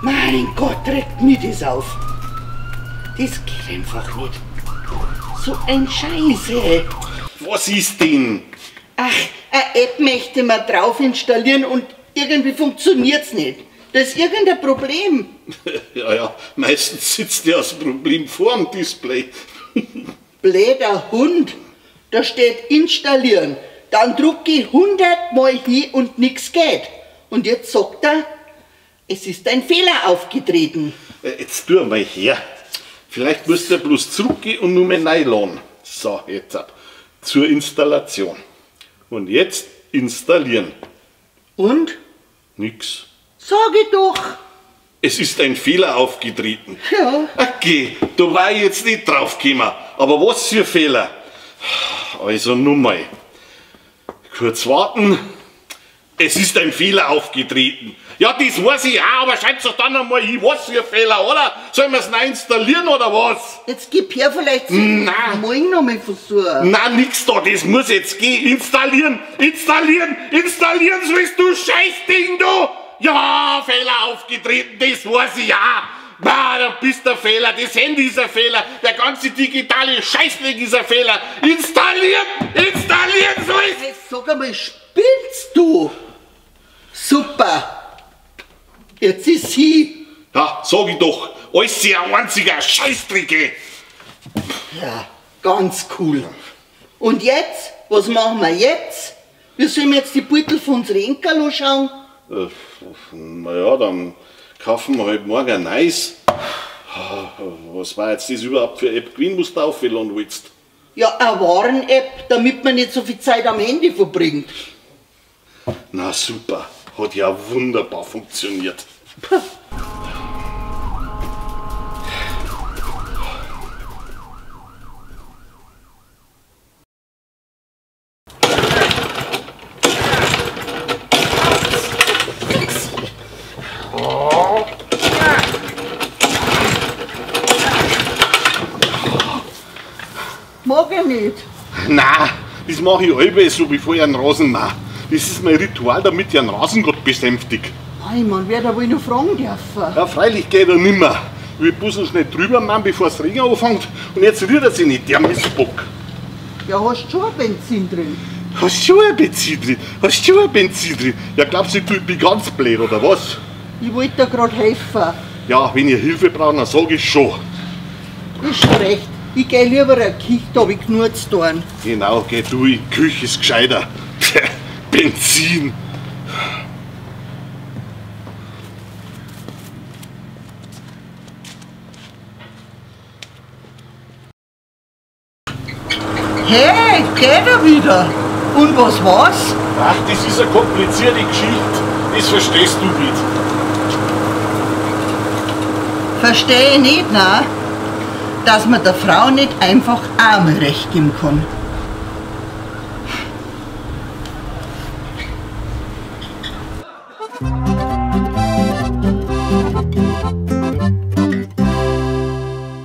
Mein Gott, regt mir das auf. Das geht einfach nicht. So ein Scheiße. Was ist denn? Ach, eine App möchte man drauf installieren und irgendwie funktioniert's nicht. Da ist irgendein Problem. Ja, meistens sitzt ja das Problem vor dem Display. Blöder Hund. Da steht installieren. Dann drücke ich 100 Mal hin und nichts geht. Und jetzt sagt er, es ist ein Fehler aufgetreten. Jetzt tu mal her. Vielleicht musst du bloß zurückgehen und nur mal neu laden. So, jetzt ab. Zur Installation. Und jetzt installieren. Und? Nix. Sag ich doch. Es ist ein Fehler aufgetreten. Ja. Okay, da war ich jetzt nicht drauf gekommen. Aber was für Fehler? Also nur mal. Kurz warten. Es ist ein Fehler aufgetreten. Ja, das weiß ich auch, aber schreib's doch dann einmal hin, was für Fehler, oder? Sollen wir es neu installieren oder was? Jetzt gib her, vielleicht Nein. morgen noch mal versuchen. Na, nix da, das muss jetzt gehen. Installieren, installieren, installieren, sollst du Scheißding, du! Ja, Fehler aufgetreten, das weiß ich auch. Na, da bist der Fehler, das Handy ist ein Fehler, der ganze digitale Scheißding ist ein Fehler. Installieren, installieren, so ist Hey, sag einmal, spinnst du? Super. Jetzt ist sie. Ja, sag ich doch, alles ein einziger Scheißdrecke. Ja, ganz cool. Und jetzt? Was machen wir jetzt? Wir sollen jetzt die Beutel von unseren Enkel anschauen. Naja, dann kaufen wir halt morgen ein neues. Was war jetzt das überhaupt für eine App gewesen, was du aufladen willst? Ja, eine Waren-App, damit man nicht so viel Zeit am Handy verbringt. Na super, hat ja wunderbar funktioniert. Puh. Mag ich nicht. Na, das mache ich allweil so, bevor ich einen Rasen mache. Das ist mein Ritual, damit ich einen Rasengott besänftige. Hey, man wird da wohl noch fragen dürfen. Ja, freilich geht er nimmer. Ich will bloß noch schnell drüber machen, bevor es Regen anfängt. Und jetzt rührt er sich nicht, der Mistbock. Ja, hast du schon ein Benzin drin? Hast du schon ein Benzin drin? Hast du schon ein Benzin drin? Ja, glaubst du, ich bin ganz blöd, oder was? Ich wollte dir gerade helfen. Ja, wenn ihr Hilfe braucht, dann sag ich schon. Ist schon recht. Ich geh lieber eine Küche, da hab ich genug zu tun. Genau, geh du, die Küche ist gescheiter. Benzin. Hey, geht er wieder? Und was war's? Ach, das ist eine komplizierte Geschichte. Das verstehst du nicht. Verstehe ich nicht, na? Dass man der Frau nicht einfach Arme recht geben kann.